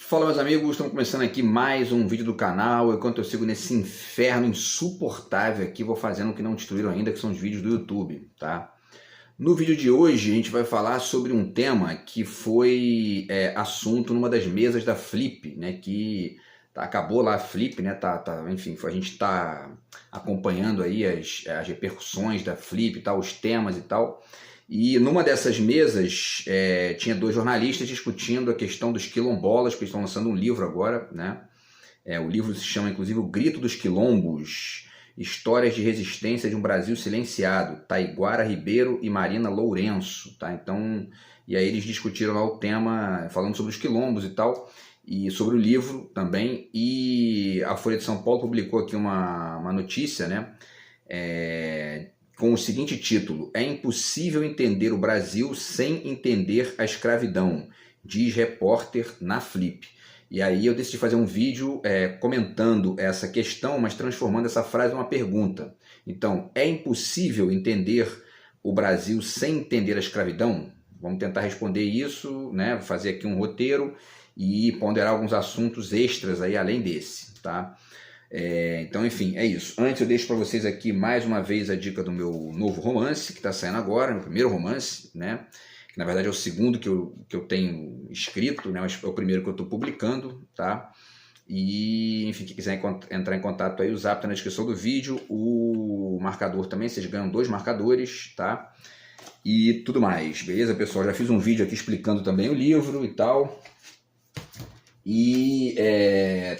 Fala, meus amigos, estamos começando aqui mais um vídeo do canal. Enquanto eu sigo nesse inferno insuportável aqui, vou fazendo o que não destruíram ainda, que são os vídeos do YouTube, tá? No vídeo de hoje a gente vai falar sobre um tema que foi assunto numa das mesas da Flip, né? Acabou lá a Flip, né? Enfim, a gente está acompanhando aí as repercussões da Flip, tá, os temas e tal. E numa dessas mesas tinha dois jornalistas discutindo a questão dos quilombolas, porque estão lançando um livro agora, né? O livro se chama, inclusive, O Grito dos Quilombos, Histórias de Resistência de um Brasil Silenciado, Taiguara Ribeiro e Marina Lourenço, tá? Então, e aí eles discutiram lá o tema, falando sobre os quilombos e tal, e sobre o livro também, e a Folha de São Paulo publicou aqui uma notícia, né? Com o seguinte título: É impossível entender o Brasil sem entender a escravidão, diz repórter na Flip. E aí eu decidi fazer um vídeo comentando essa questão, mas transformando essa frase em uma pergunta. Então, é impossível entender o Brasil sem entender a escravidão? Vamos tentar responder isso, né? Fazer aqui um roteiro e ponderar alguns assuntos extras aí além desse, tá? Então, enfim, é isso. Antes eu deixo para vocês aqui mais uma vez a dica do meu novo romance, que está saindo agora, meu primeiro romance, né? Que na verdade é o segundo que eu tenho escrito, né? Mas é o primeiro que eu estou publicando, tá? E, enfim, quem quiser entrar em contato aí, o Zap está na descrição do vídeo, o marcador também, vocês ganham 2 marcadores, tá? E tudo mais, beleza, pessoal? Já fiz um vídeo aqui explicando também o livro e tal. E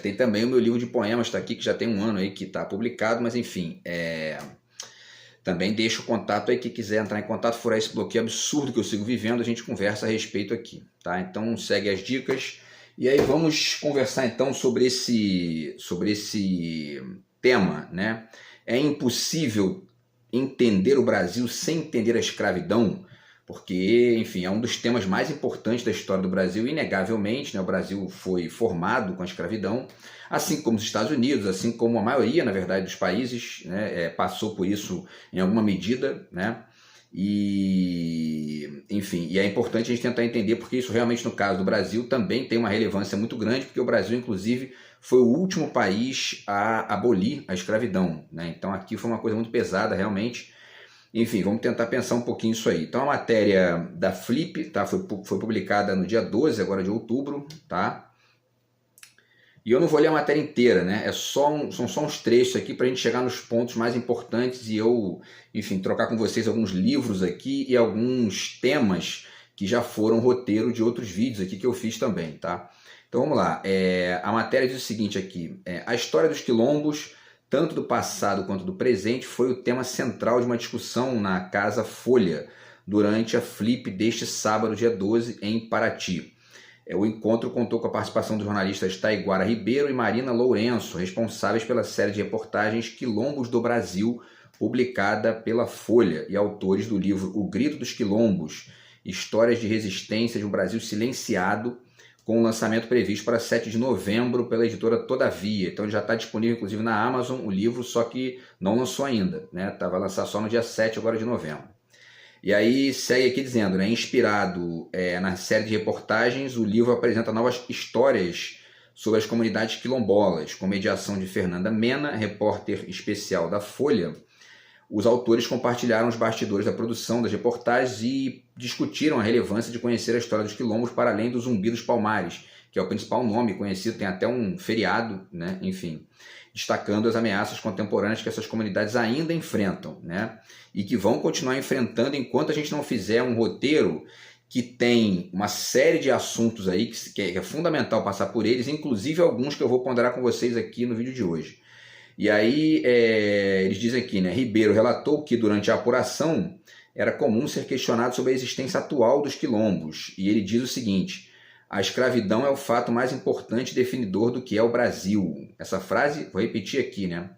tem também o meu livro de poemas, está aqui, que já tem um ano aí que está publicado, mas enfim, também deixo o contato aí, quem quiser entrar em contato, furar esse bloqueio absurdo que eu sigo vivendo, a gente conversa a respeito aqui, tá? Então segue as dicas, e aí vamos conversar então sobre esse tema, né? É impossível entender o Brasil sem entender a escravidão? Porque, enfim, é um dos temas mais importantes da história do Brasil, inegavelmente, né? O Brasil foi formado com a escravidão, assim como os Estados Unidos, assim como a maioria, na verdade, dos países, né? Passou por isso em alguma medida, né? E, enfim, e é importante a gente tentar entender, porque isso realmente, no caso do Brasil, também tem uma relevância muito grande, porque o Brasil, inclusive, foi o último país a abolir a escravidão, né? Então aqui foi uma coisa muito pesada, realmente. Enfim, vamos tentar pensar um pouquinho isso aí. Então a matéria da Flip, tá? Foi publicada no dia 12 agora de outubro, tá? E eu não vou ler a matéria inteira, né? São só uns trechos aqui para a gente chegar nos pontos mais importantes e eu, enfim, trocar com vocês alguns livros aqui e alguns temas que já foram roteiro de outros vídeos aqui que eu fiz também, tá? Então vamos lá. A matéria diz o seguinte aqui: a história dos quilombos, tanto do passado quanto do presente, foi o tema central de uma discussão na Casa Folha durante a Flip deste sábado, dia 12, em Paraty. O encontro contou com a participação dos jornalistas Taiguara Ribeiro e Marina Lourenço, responsáveis pela série de reportagens Quilombos do Brasil, publicada pela Folha, e autores do livro O Grito dos Quilombos, Histórias de Resistência de um Brasil Silenciado, com o lançamento previsto para 7 de novembro pela editora Todavia. Então ele já está disponível, inclusive, na Amazon, o livro, só que não lançou ainda, né? Vai lançar só no dia 7 agora de novembro. E aí segue aqui dizendo, né? Inspirado na série de reportagens, o livro apresenta novas histórias sobre as comunidades quilombolas, com mediação de Fernanda Mena, repórter especial da Folha. Os autores compartilharam os bastidores da produção das reportagens e discutiram a relevância de conhecer a história dos quilombos para além do Zumbi dos Palmares, que é o principal nome conhecido, tem até um feriado, né? Enfim, destacando as ameaças contemporâneas que essas comunidades ainda enfrentam, né? E que vão continuar enfrentando enquanto a gente não fizer um roteiro que tem uma série de assuntos aí que é fundamental passar por eles, inclusive alguns que eu vou ponderar com vocês aqui no vídeo de hoje. E aí eles dizem aqui, né? Ribeiro relatou que durante a apuração era comum ser questionado sobre a existência atual dos quilombos. E ele diz o seguinte: a escravidão é o fato mais importante e definidor do que é o Brasil. Essa frase, vou repetir aqui, né?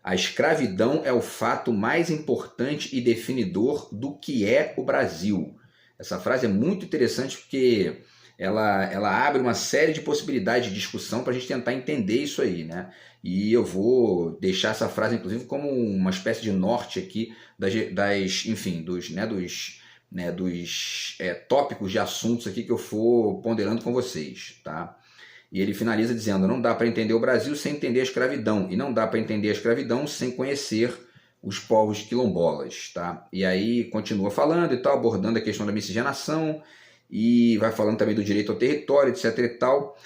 A escravidão é o fato mais importante e definidor do que é o Brasil. Essa frase é muito interessante porque ela abre uma série de possibilidades de discussão para a gente tentar entender isso aí, né? E eu vou deixar essa frase, inclusive, como uma espécie de norte aqui dos né, dos tópicos de assuntos aqui que eu for ponderando com vocês, tá? E ele finaliza dizendo: não dá para entender o Brasil sem entender a escravidão, e não dá para entender a escravidão sem conhecer os povos quilombolas, tá? E aí continua falando e tal, abordando a questão da miscigenação, e vai falando também do direito ao território, etc e tal,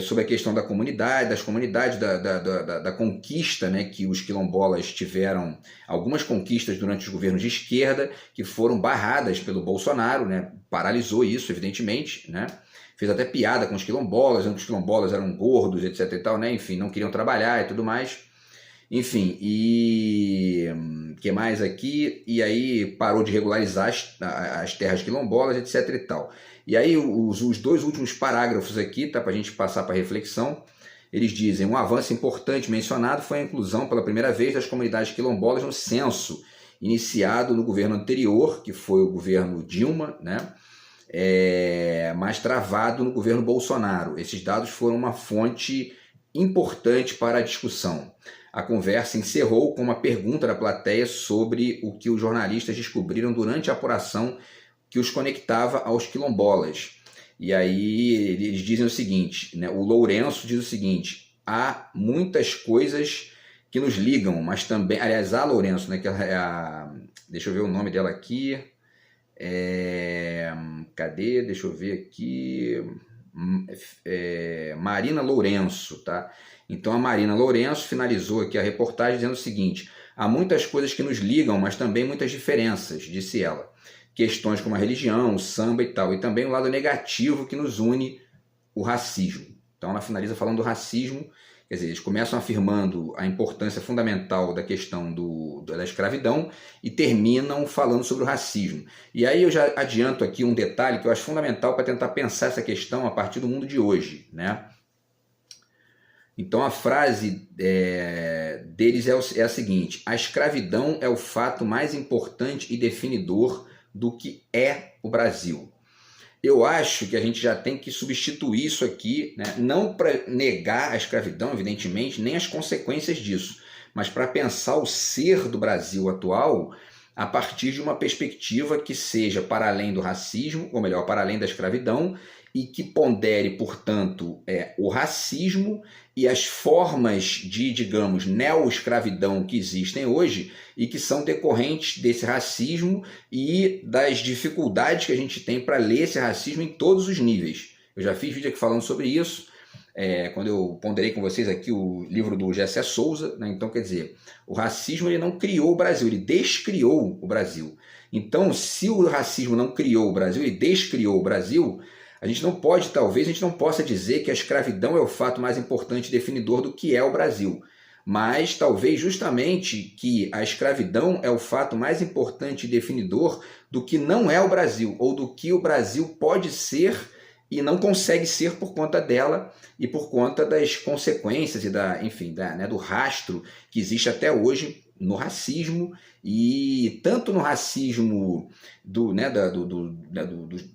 sobre a questão da comunidade, das comunidades, da conquista, né, que os quilombolas tiveram, algumas conquistas durante os governos de esquerda, que foram barradas pelo Bolsonaro, né, paralisou isso, evidentemente, né, fez até piada com os quilombolas, que os quilombolas eram gordos, etc e tal, né, enfim, não queriam trabalhar e tudo mais. Enfim, e que mais aqui? E aí parou de regularizar as terras quilombolas, etc e tal. E aí os dois últimos parágrafos aqui, tá, para a gente passar para reflexão, eles dizem: um avanço importante mencionado foi a inclusão pela primeira vez das comunidades quilombolas no censo, iniciado no governo anterior, que foi o governo Dilma, né? Mas travado no governo Bolsonaro. Esses dados foram uma fonte importante para a discussão. A conversa encerrou com uma pergunta da plateia sobre o que os jornalistas descobriram durante a apuração que os conectava aos quilombolas. E aí eles dizem o seguinte, né? O Lourenço diz o seguinte: há muitas coisas que nos ligam, mas também... Aliás, a Lourenço, né? Que é deixa eu ver o nome dela aqui. Cadê? Deixa eu ver aqui... Marina Lourenço, tá? Então a Marina Lourenço finalizou aqui a reportagem dizendo o seguinte: há muitas coisas que nos ligam, mas também muitas diferenças, disse ela. Questões como a religião, o samba e tal, e também o lado negativo que nos une, o racismo. Então ela finaliza falando do racismo, quer dizer, eles começam afirmando a importância fundamental da questão da escravidão e terminam falando sobre o racismo. E aí eu já adianto aqui um detalhe que eu acho fundamental para tentar pensar essa questão a partir do mundo de hoje, né? Então a frase deles é a seguinte: a escravidão é o fato mais importante e definidor do que é o Brasil. Eu acho que a gente já tem que substituir isso aqui, né? Não para negar a escravidão, evidentemente, nem as consequências disso, mas para pensar o ser do Brasil atual a partir de uma perspectiva que seja para além do racismo, ou melhor, para além da escravidão, e que pondere, portanto, o racismo e as formas de, digamos, neo-escravidão que existem hoje e que são decorrentes desse racismo e das dificuldades que a gente tem para ler esse racismo em todos os níveis. Eu já fiz vídeo aqui falando sobre isso, quando eu ponderei com vocês aqui o livro do Gessé Souza, né? Então, quer dizer, o racismo ele não criou o Brasil, ele descriou o Brasil. Então, se o racismo não criou o Brasil, ele descriou o Brasil, a gente não pode, talvez, a gente não possa dizer que a escravidão é o fato mais importante e definidor do que é o Brasil. Mas talvez justamente que a escravidão é o fato mais importante e definidor do que não é o Brasil, ou do que o Brasil pode ser e não consegue ser por conta dela e por conta das consequências e enfim, do rastro que existe até hoje no racismo, e tanto no racismo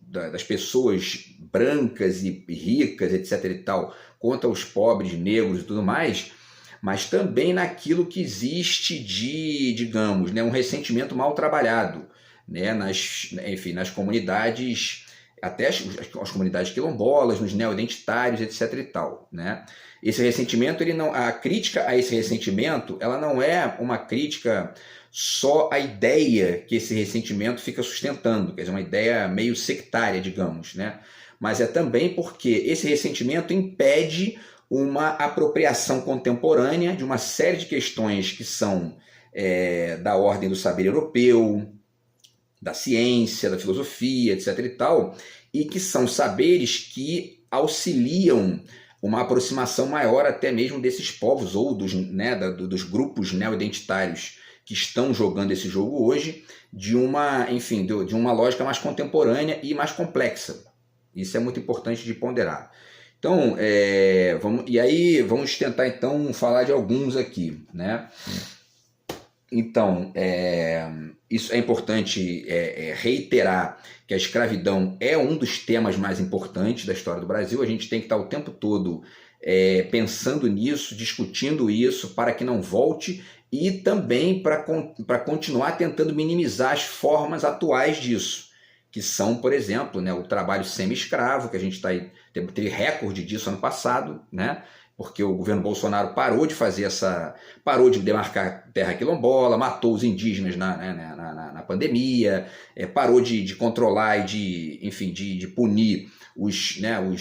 das pessoas brancas e ricas, etc. e tal, quanto aos pobres, negros e tudo mais, mas também naquilo que existe de, digamos, um ressentimento mal trabalhado, né, nas comunidades, até as comunidades quilombolas, nos neo-identitários, etc. e tal, né? Esse ressentimento, a crítica a esse ressentimento, ela não é uma crítica só à ideia que esse ressentimento fica sustentando, quer dizer, uma ideia meio sectária, digamos, né? Mas é também porque esse ressentimento impede uma apropriação contemporânea de uma série de questões que são da ordem do saber europeu, da ciência, da filosofia, etc. e tal, e que são saberes que auxiliam uma aproximação maior até mesmo desses povos ou dos grupos neo-identitários que estão jogando esse jogo hoje, de uma lógica mais contemporânea e mais complexa. Isso é muito importante de ponderar. Então, vamos tentar então falar de alguns aqui, né? Então, isso é importante reiterar que a escravidão é um dos temas mais importantes da história do Brasil. A gente tem que estar o tempo todo pensando nisso, discutindo isso para que não volte e também para continuar tentando minimizar as formas atuais disso. que são, por exemplo, né, o trabalho semi-escravo, que a gente teve recorde disso ano passado, né, porque o governo Bolsonaro parou de demarcar terra quilombola, matou os indígenas na pandemia, parou de controlar e de punir os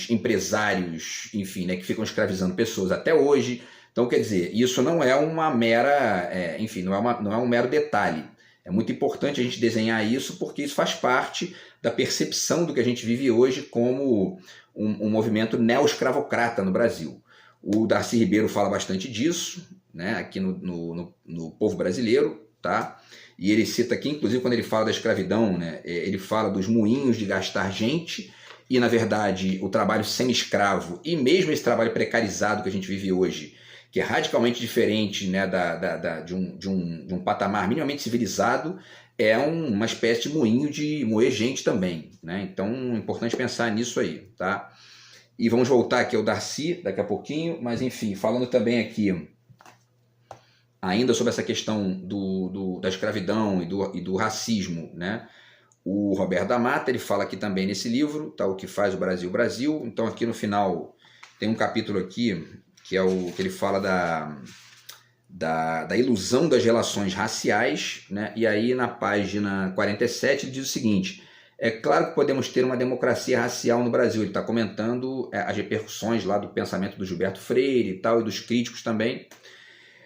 empresários, enfim, né, que ficam escravizando pessoas até hoje. Então, quer dizer, isso não é uma mera, não é um mero detalhe. É muito importante a gente desenhar isso, porque isso faz parte da percepção do que a gente vive hoje como um movimento neo-escravocrata no Brasil. O Darcy Ribeiro fala bastante disso, né, aqui no povo brasileiro, tá? E ele cita aqui, inclusive, quando ele fala da escravidão, né, ele fala dos moinhos de gastar gente, e, na verdade, o trabalho semi-escravo, e mesmo esse trabalho precarizado que a gente vive hoje, que é radicalmente diferente, né, de um patamar minimamente civilizado, é uma espécie de moinho de moer gente também, né? Então é importante pensar nisso aí, tá? E vamos voltar aqui ao Darcy daqui a pouquinho, mas enfim, falando também aqui ainda sobre essa questão da escravidão e do racismo, né? O Roberto da Mata, ele fala aqui também nesse livro, tá? O que faz o Brasil, Brasil. Então aqui no final tem um capítulo aqui que é o que ele fala da ilusão das relações raciais, né? E aí na página 47 ele diz o seguinte: é claro que podemos ter uma democracia racial no Brasil. Ele está comentando as repercussões lá do pensamento do Gilberto Freire e tal, e dos críticos também.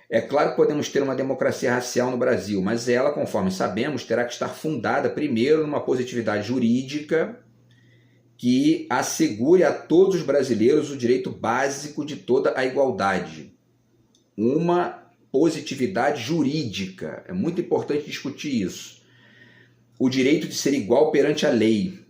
É claro que podemos ter uma democracia racial no Brasil, mas ela, conforme sabemos, terá que estar fundada primeiro numa positividade jurídica que assegure a todos os brasileiros o direito básico de toda a igualdade. Uma positividade jurídica. É muito importante discutir isso. O direito de ser igual perante a lei.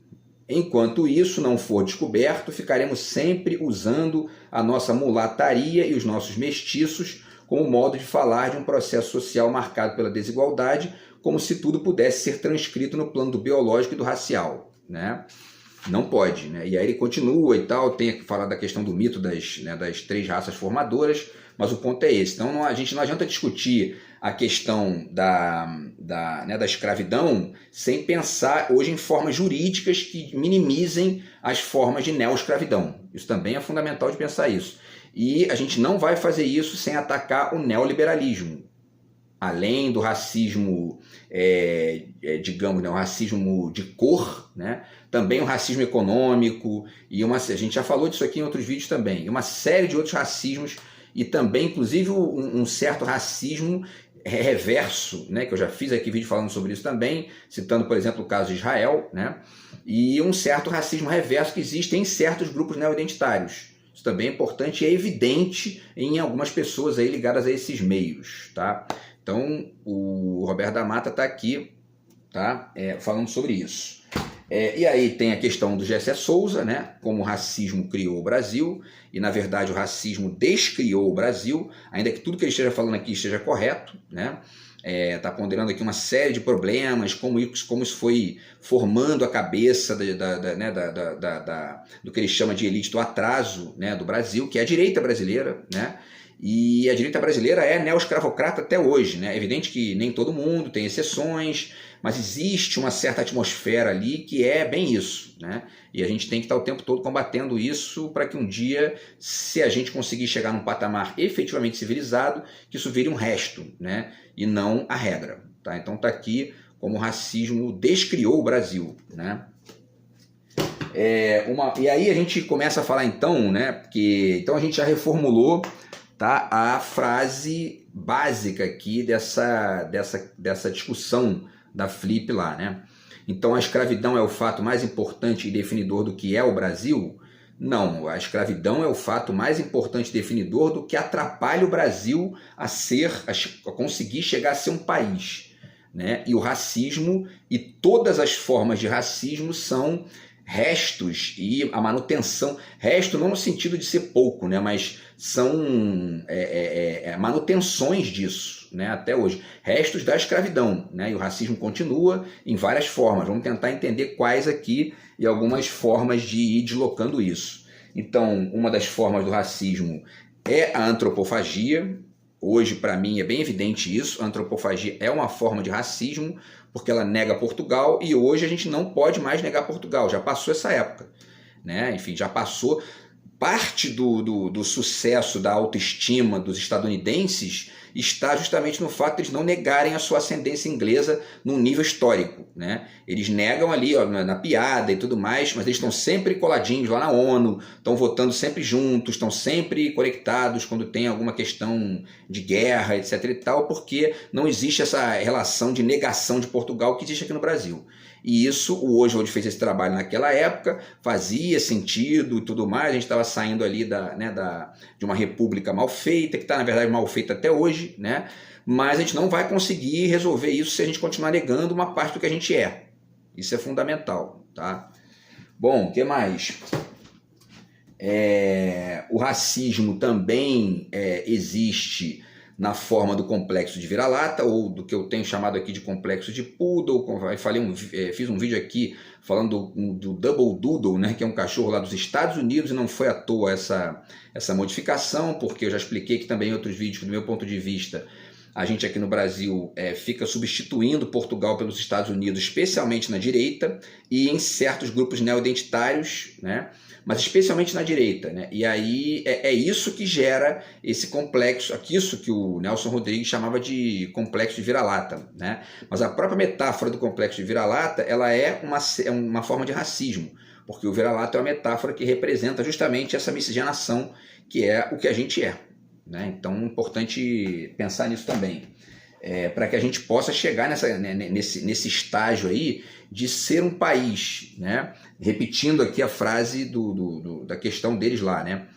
Enquanto isso não for descoberto, ficaremos sempre usando a nossa mulataria e os nossos mestiços como modo de falar de um processo social marcado pela desigualdade, como se tudo pudesse ser transcrito no plano do biológico e do racial, né? Não pode, né? E aí ele continua e tal, tem que falar da questão do mito das três raças formadoras, mas o ponto é esse. Então a gente não adianta discutir a questão da escravidão sem pensar hoje em formas jurídicas que minimizem as formas de neo-escravidão. Isso também é fundamental de pensar isso. E a gente não vai fazer isso sem atacar o neoliberalismo. Além do racismo, digamos, o racismo de cor, né? Também o racismo econômico, e a gente já falou disso aqui em outros vídeos também, e uma série de outros racismos, e também, inclusive, um certo racismo reverso, né? Que eu já fiz aqui vídeo falando sobre isso também, citando, por exemplo, o caso de Israel, né? E um certo racismo reverso que existe em certos grupos neoidentitários. Isso também é importante e é evidente em algumas pessoas aí ligadas a esses meios, tá? Então, o Roberto da Mata está aqui, tá? Falando sobre isso. E aí tem a questão do Gessé Souza, né? Como o racismo criou o Brasil, e na verdade o racismo descriou o Brasil, ainda que tudo que ele esteja falando aqui esteja correto, né? Está ponderando aqui uma série de problemas, como isso foi formando a cabeça do que ele chama de elite do atraso, né, do Brasil, que é a direita brasileira, né? E a direita brasileira é neo-escravocrata até hoje, né? É evidente que nem todo mundo, tem exceções, mas existe uma certa atmosfera ali que é bem isso, né? E a gente tem que estar o tempo todo combatendo isso para que um dia, se a gente conseguir chegar num patamar efetivamente civilizado, que isso vire um resto, né? E não a regra, tá? Então tá aqui como o racismo descriou o Brasil, né? E aí a gente começa a falar então, né? Porque então a gente já reformulou, tá, a frase básica aqui dessa discussão da Flip lá, né? Então a escravidão é o fato mais importante e definidor do que é o Brasil? Não, a escravidão é o fato mais importante e definidor do que atrapalha o Brasil a conseguir chegar a ser um país, né? E o racismo e todas as formas de racismo são restos, e a manutenção, resto não no sentido de ser pouco, né, mas são manutenções disso, né, até hoje, restos da escravidão, né, e o racismo continua em várias formas. Vamos tentar entender quais aqui e algumas formas de ir deslocando isso. Então, uma das formas do racismo é a antropofagia, Hoje, para mim, é bem evidente isso. A antropofagia é uma forma de racismo, porque ela nega Portugal, e hoje a gente não pode mais negar Portugal, já passou essa época, né? Enfim, já passou. Parte do sucesso da autoestima dos estadunidenses está justamente no fato de eles não negarem a sua ascendência inglesa num nível histórico, né? Eles negam ali, ó, na piada e tudo mais, mas eles estão sempre coladinhos lá na ONU, estão votando sempre juntos, estão sempre conectados quando tem alguma questão de guerra, etc e tal, porque não existe essa relação de negação de Portugal que existe aqui no Brasil. E isso, o Oswald fez esse trabalho naquela época, fazia sentido e tudo mais, a gente estava saindo ali de uma república mal feita, que está na verdade mal feita até hoje, né? Mas a gente não vai conseguir resolver isso se a gente continuar negando uma parte do que a gente é. Isso é fundamental, tá? Bom, o que mais? O racismo também existe na forma do complexo de vira-lata, ou do que eu tenho chamado aqui de complexo de poodle. Fiz um vídeo aqui falando do Double Doodle, né, que é um cachorro lá dos Estados Unidos, e não foi à toa essa modificação, porque eu já expliquei que também em outros vídeos que, do meu ponto de vista, a gente aqui no Brasil fica substituindo Portugal pelos Estados Unidos, especialmente na direita, e em certos grupos neoidentitários, né? Mas especialmente na direita, né? E aí é isso que gera esse complexo, isso que o Nelson Rodrigues chamava de complexo de vira-lata, né? Mas a própria metáfora do complexo de vira-lata, ela é uma forma de racismo, porque o vira-lata é uma metáfora que representa justamente essa miscigenação, que é o que a gente é, né? Então é importante pensar nisso também, para que a gente possa chegar nesse estágio aí de ser um país, né? Repetindo aqui a frase da questão deles lá, né?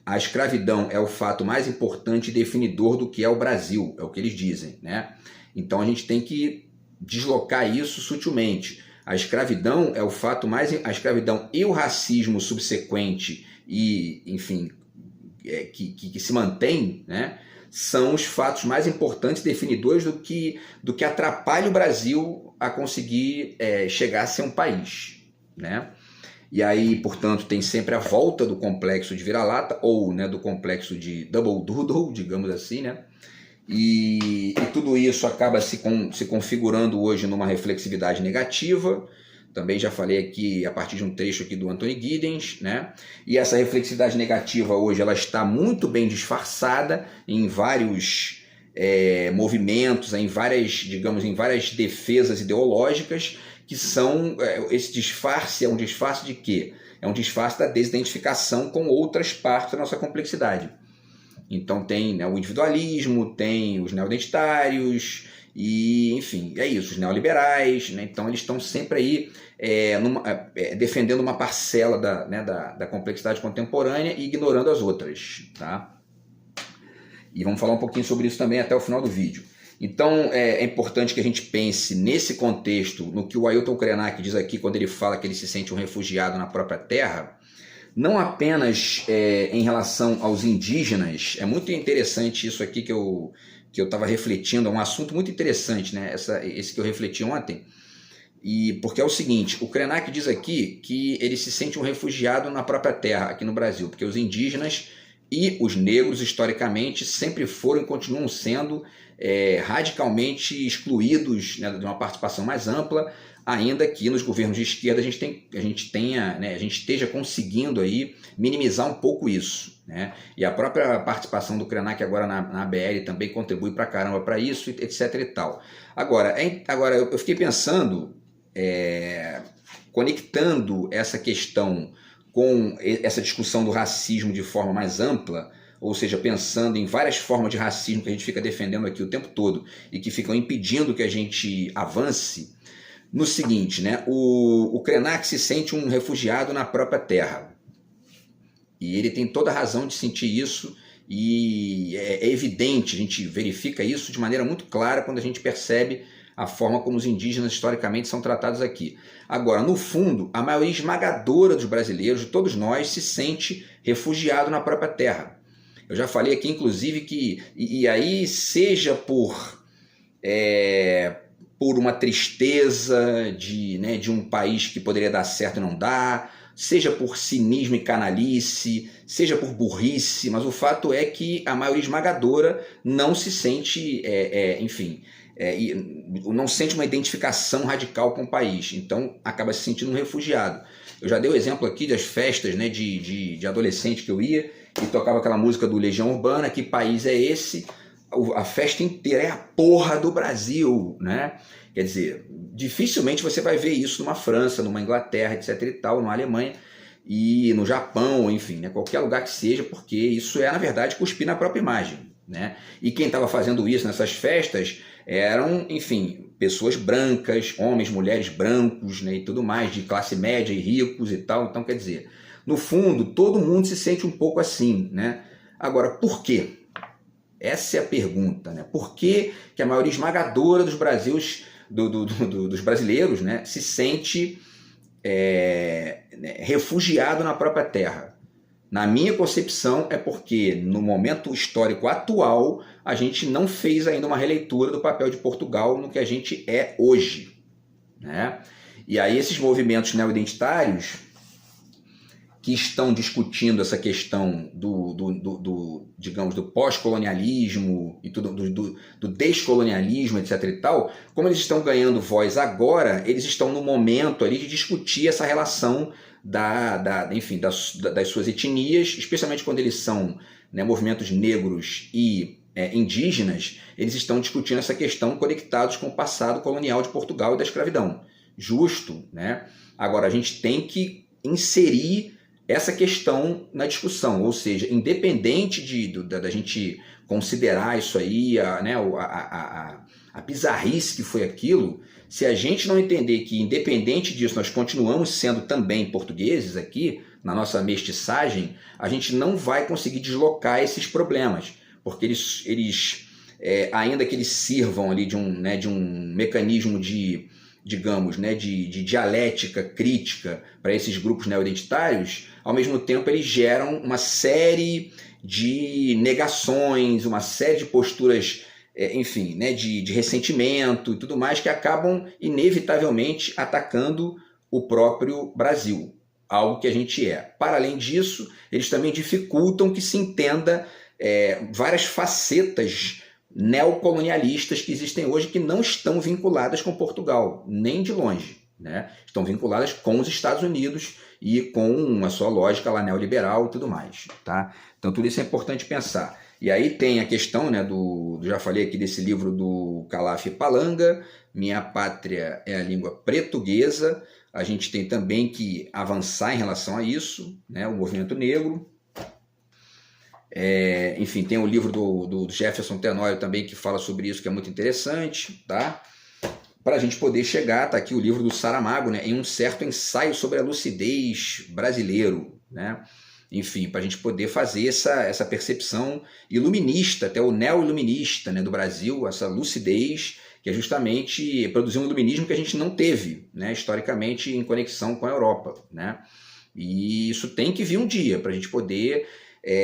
A escravidão é o fato mais importante e definidor do que é o Brasil, é o que eles dizem, né? Então a gente tem que deslocar isso sutilmente. A escravidão é o fato mais... A escravidão e o racismo subsequente e, enfim, que se mantém, né, são os fatos mais importantes definidores do que atrapalha o Brasil a conseguir chegar a ser um país, né? E aí, portanto, tem sempre a volta do complexo de vira-lata, ou, né, do complexo de Double Doodle, digamos assim, né? E tudo isso acaba se configurando hoje numa reflexividade negativa. Também já falei aqui a partir de um trecho aqui do Anthony Giddens, né? E essa reflexividade negativa hoje ela está muito bem disfarçada em vários movimentos, em várias defesas ideológicas, que são... esse disfarce é um disfarce de quê? É um disfarce da desidentificação com outras partes da nossa complexidade. Então tem, né, o individualismo, tem os neoidentitários, e, enfim, é isso, os neoliberais, né? Então eles estão sempre aí defendendo uma parcela da complexidade contemporânea e ignorando as outras, tá? E vamos falar um pouquinho sobre isso também até o final do vídeo. Então é importante que a gente pense nesse contexto, no que o Ailton Krenak diz aqui quando ele fala que ele se sente um refugiado na própria terra, não apenas em relação aos indígenas. É muito interessante isso aqui que eu estava refletindo, é um assunto muito interessante, né? Esse que eu refleti ontem, porque é o seguinte, o Krenak diz aqui que ele se sente um refugiado na própria terra, aqui no Brasil, porque os indígenas e os negros, historicamente, sempre foram e continuam sendo radicalmente excluídos, né, de uma participação mais ampla, ainda que nos governos de esquerda a gente esteja conseguindo aí minimizar um pouco isso, né? E a própria participação do Krenak agora na ABL também contribui pra caramba para isso, etc e tal. Agora eu fiquei pensando, conectando essa questão com essa discussão do racismo de forma mais ampla, ou seja, pensando em várias formas de racismo que a gente fica defendendo aqui o tempo todo e que ficam impedindo que a gente avance, no seguinte, né? O Krenak se sente um refugiado na própria terra. E ele tem toda a razão de sentir isso, e é evidente, a gente verifica isso de maneira muito clara quando a gente percebe a forma como os indígenas historicamente são tratados aqui. Agora, no fundo, a maioria esmagadora dos brasileiros, de todos nós, se sente refugiado na própria terra. Eu já falei aqui, inclusive, que... E aí, seja por uma tristeza de um país que poderia dar certo e não dá, seja por cinismo e canalice, seja por burrice, mas o fato é que a maioria esmagadora não se sente, não sente uma identificação radical com o país, então acaba se sentindo um refugiado. Eu já dei o exemplo aqui das festas, né, de adolescente que eu ia e tocava aquela música do Legião Urbana, que país é esse? A festa inteira é a porra do Brasil, né? Quer dizer, dificilmente você vai ver isso numa França, numa Inglaterra, etc e tal, numa Alemanha e no Japão, enfim, né? Qualquer lugar que seja, porque isso é, na verdade, cuspir na própria imagem, né? E quem estava fazendo isso nessas festas eram, enfim, pessoas brancas, homens, mulheres brancos, né, e tudo mais, de classe média e ricos e tal. Então, quer dizer, no fundo, todo mundo se sente um pouco assim, né? Agora, por quê? Essa é a pergunta, né? Por que a maioria esmagadora dos brasileiros, né, se sente refugiado na própria terra? Na minha concepção, é porque no momento histórico atual a gente não fez ainda uma releitura do papel de Portugal no que a gente é hoje, né? E aí esses movimentos neoidentitários que estão discutindo essa questão digamos, do pós-colonialismo e do descolonialismo, etc e tal, como eles estão ganhando voz agora, eles estão no momento ali de discutir essa relação das suas etnias, especialmente quando eles são, né, movimentos negros e indígenas, eles estão discutindo essa questão conectados com o passado colonial de Portugal e da escravidão. Justo, né? Agora, a gente tem que inserir essa questão na discussão, ou seja, independente da gente considerar isso aí, a bizarrice que foi aquilo, se a gente não entender que, independente disso, nós continuamos sendo também portugueses aqui, na nossa mestiçagem, a gente não vai conseguir deslocar esses problemas, porque eles ainda que eles sirvam ali de um mecanismo de, digamos, né, de dialética crítica para esses grupos neoidentitários, ao mesmo tempo eles geram uma série de negações, uma série de posturas, enfim, né, de ressentimento e tudo mais, que acabam inevitavelmente atacando o próprio Brasil, algo que a gente é. Para além disso, eles também dificultam que se entenda várias facetas neocolonialistas que existem hoje, que não estão vinculadas com Portugal, nem de longe, né? Estão vinculadas com os Estados Unidos e com a sua lógica lá neoliberal e tudo mais, tá? Então tudo isso é importante pensar. E aí tem a questão, né, já falei aqui desse livro do Calaf Palanga, Minha Pátria é a Língua Portuguesa. A gente tem também que avançar em relação a isso, né, o movimento negro. Enfim, tem o livro do Jefferson Tenório também, que fala sobre isso, que é muito interessante, tá? Para a gente poder chegar, tá aqui o livro do Saramago, né, em um certo ensaio sobre a lucidez brasileiro, né? Enfim, para a gente poder fazer essa percepção iluminista, até o neo-iluminista, né, do Brasil, essa lucidez, que é justamente produzir um iluminismo que a gente não teve, né, historicamente, em conexão com a Europa, né? E isso tem que vir um dia para a gente poder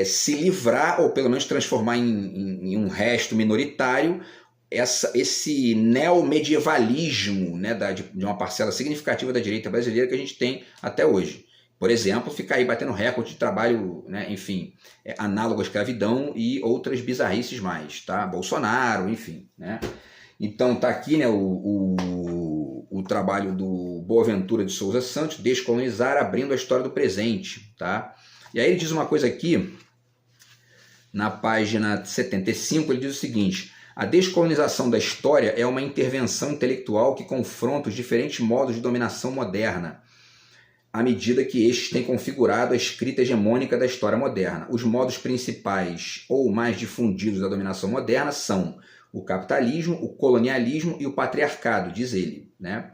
se livrar, ou pelo menos transformar em um resto minoritário, esse neomedievalismo, né, de uma parcela significativa da direita brasileira que a gente tem até hoje. Por exemplo, ficar aí batendo recorde de trabalho, né, enfim, análogo à escravidão e outras bizarrices mais, tá? Bolsonaro, enfim, né? Então tá aqui, né, o trabalho do Boaventura de Souza Santos, Descolonizar, abrindo a história do presente, tá? E aí ele diz uma coisa aqui, na página 75, ele diz o seguinte: a descolonização da história é uma intervenção intelectual que confronta os diferentes modos de dominação moderna, à medida que estes têm configurado a escrita hegemônica da história moderna. Os modos principais ou mais difundidos da dominação moderna são o capitalismo, o colonialismo e o patriarcado, diz ele, né?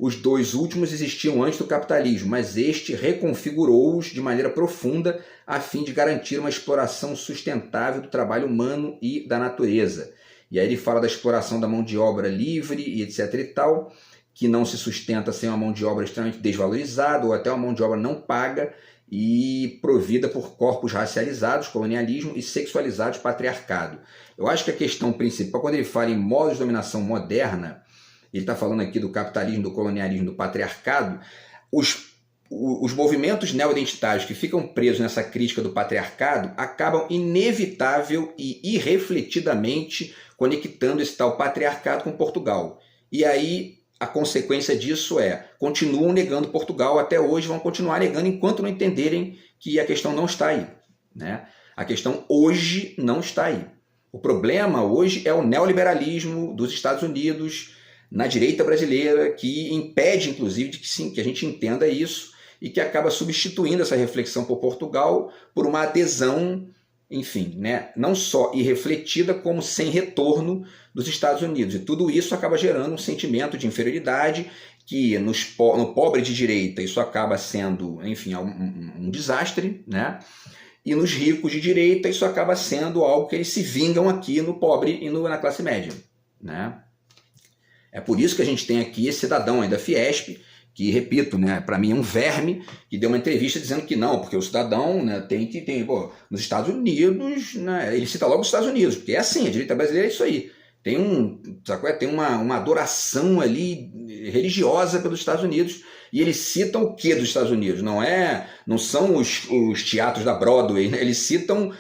Os dois últimos existiam antes do capitalismo, mas este reconfigurou-os de maneira profunda a fim de garantir uma exploração sustentável do trabalho humano e da natureza. E aí ele fala da exploração da mão de obra livre e etc e tal, que não se sustenta sem uma mão de obra extremamente desvalorizada ou até uma mão de obra não paga e provida por corpos racializados, colonialismo, e sexualizados, patriarcado. Eu acho que a questão principal, quando ele fala em modos de dominação moderna, ele está falando aqui do capitalismo, do colonialismo, do patriarcado, os movimentos neoidentitários que ficam presos nessa crítica do patriarcado acabam inevitável e irrefletidamente conectando esse tal patriarcado com Portugal. E aí a consequência disso continuam negando Portugal até hoje, vão continuar negando enquanto não entenderem que a questão não está aí, né? A questão hoje não está aí. O problema hoje é o neoliberalismo dos Estados Unidos na direita brasileira, que impede, inclusive, de que, sim, que a gente entenda isso e que acaba substituindo essa reflexão por Portugal por uma adesão, enfim, né, não só irrefletida, como sem retorno dos Estados Unidos. E tudo isso acaba gerando um sentimento de inferioridade que no pobre de direita isso acaba sendo, enfim, um desastre, né? E nos ricos de direita isso acaba sendo algo que eles se vingam aqui no pobre e na classe média, né? É por isso que a gente tem aqui esse cidadão aí da Fiesp, que, repito, né, para mim é um verme, que deu uma entrevista dizendo que não, porque o cidadão, né, tem nos Estados Unidos, né, ele cita logo os Estados Unidos, porque é assim, a direita brasileira é isso aí. Tem uma adoração ali religiosa pelos Estados Unidos, e eles citam o que dos Estados Unidos? Não são os teatros da Broadway, né? Eles citam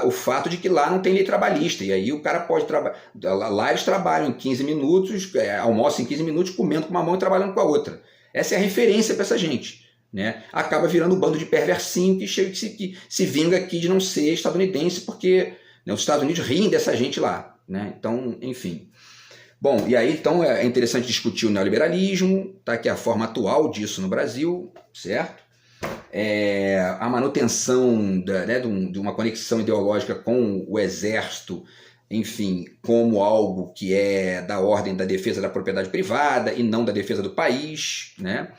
o fato de que lá não tem lei trabalhista, e aí o cara pode trabalhar. Lá eles trabalham em 15 minutos, almoçam em 15 minutos, comendo com uma mão e trabalhando com a outra. Essa é a referência para essa gente, né? Acaba virando um bando de perversinho que se vinga aqui de não ser estadunidense, porque, né, os Estados Unidos riem dessa gente lá, né? Então, enfim. Bom, e aí então é interessante discutir o neoliberalismo, tá? Que é a forma atual disso no Brasil, certo? A manutenção de uma conexão ideológica com o exército, enfim, como algo que é da ordem da defesa da propriedade privada e não da defesa do país, né?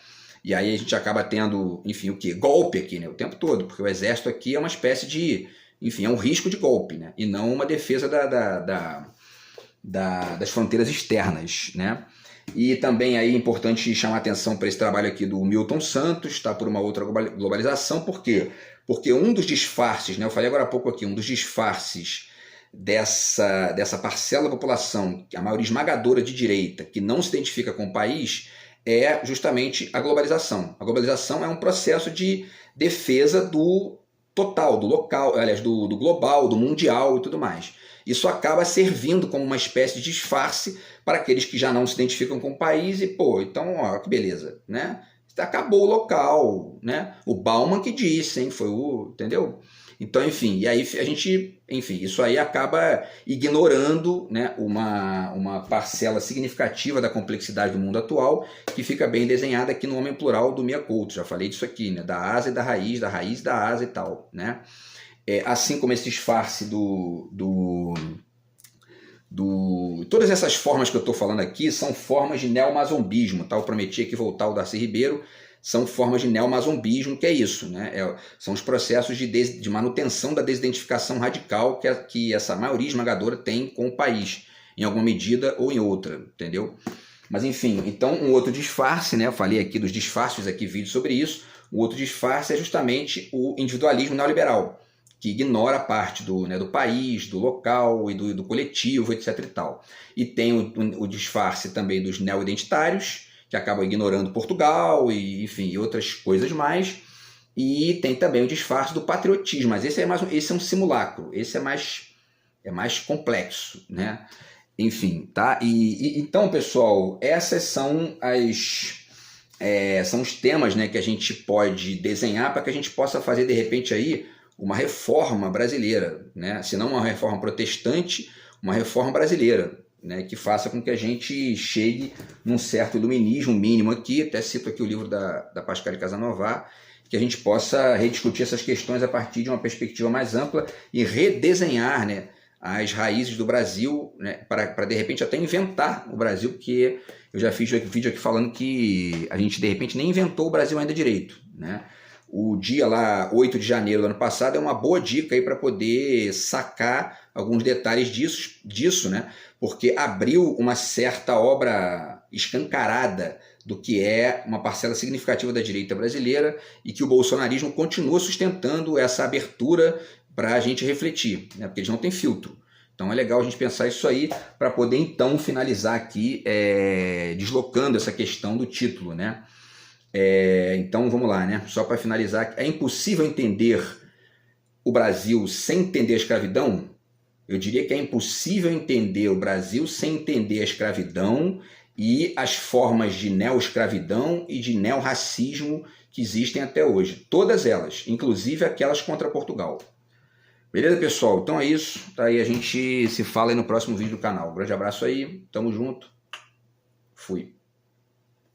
E aí a gente acaba tendo, enfim, o quê? Golpe aqui, né? O tempo todo, porque o exército aqui é uma espécie de, enfim, é um risco de golpe, né? E não uma defesa das fronteiras externas, né? E também aí é importante chamar atenção para esse trabalho aqui do Milton Santos, tá? Por uma outra globalização. Por quê? Porque um dos disfarces, né? Eu falei agora há pouco aqui, um dos disfarces dessa parcela da população, a maioria esmagadora de direita, que não se identifica com o país, é justamente a globalização. A globalização é um processo de defesa do total, do local, aliás, do global, do mundial e tudo mais. Isso acaba servindo como uma espécie de disfarce para aqueles que já não se identificam com o país e, pô, então, ó, que beleza, né? Acabou o local, né? O Bauman que disse, hein? Foi entendeu? Então, enfim, e aí a gente, enfim, isso aí acaba ignorando, né, uma parcela significativa da complexidade do mundo atual, que fica bem desenhada aqui no Homem Plural do Mia Couto. Já falei disso aqui, né? Da asa e da raiz da asa e tal, né? Assim como esse disfarce todas essas formas que eu estou falando aqui são formas de neomazombismo, tá? Eu prometi aqui voltar ao Darcy Ribeiro. São formas de neomazombismo, que é isso, né? São os processos de manutenção da desidentificação radical que essa maioria esmagadora tem com o país, em alguma medida ou em outra, entendeu? Mas enfim, então um outro disfarce, né? Eu falei aqui dos disfarces, aqui vídeo sobre isso. O outro disfarce é justamente o individualismo neoliberal, que ignora a parte do país, do local e do coletivo, etc. e tal. E tem o disfarce também dos neoidentitários, que acabam ignorando Portugal e, enfim, outras coisas mais. E tem também o disfarce do patriotismo, mas esse é um simulacro, esse é mais complexo, né? Enfim, tá? Então, pessoal, essas são são os temas, né, que a gente pode desenhar para que a gente possa fazer, de repente, aí uma reforma brasileira, né? Se não uma reforma protestante, uma reforma brasileira, né, que faça com que a gente chegue num certo iluminismo mínimo aqui, até cito aqui o livro da Pascale Casanova, que a gente possa rediscutir essas questões a partir de uma perspectiva mais ampla e redesenhar, né, as raízes do Brasil, né, para de repente até inventar o Brasil, porque eu já fiz vídeo aqui falando que a gente de repente nem inventou o Brasil ainda direito, né? O dia lá, 8 de janeiro do ano passado, é uma boa dica aí para poder sacar alguns detalhes disso, né? Porque abriu uma certa obra escancarada do que é uma parcela significativa da direita brasileira e que o bolsonarismo continua sustentando essa abertura para a gente refletir, né? Porque eles não têm filtro. Então é legal a gente pensar isso aí para poder então finalizar aqui deslocando essa questão do título, né? Então vamos lá, né? Só para finalizar, é impossível entender o Brasil sem entender a escravidão? Eu diria que é impossível entender o Brasil sem entender a escravidão e as formas de neo-escravidão e de neo-racismo que existem até hoje. Todas elas, inclusive aquelas contra Portugal. Beleza, pessoal? Então é isso. Tá aí, a gente se fala aí no próximo vídeo do canal. Um grande abraço aí, tamo junto. Fui.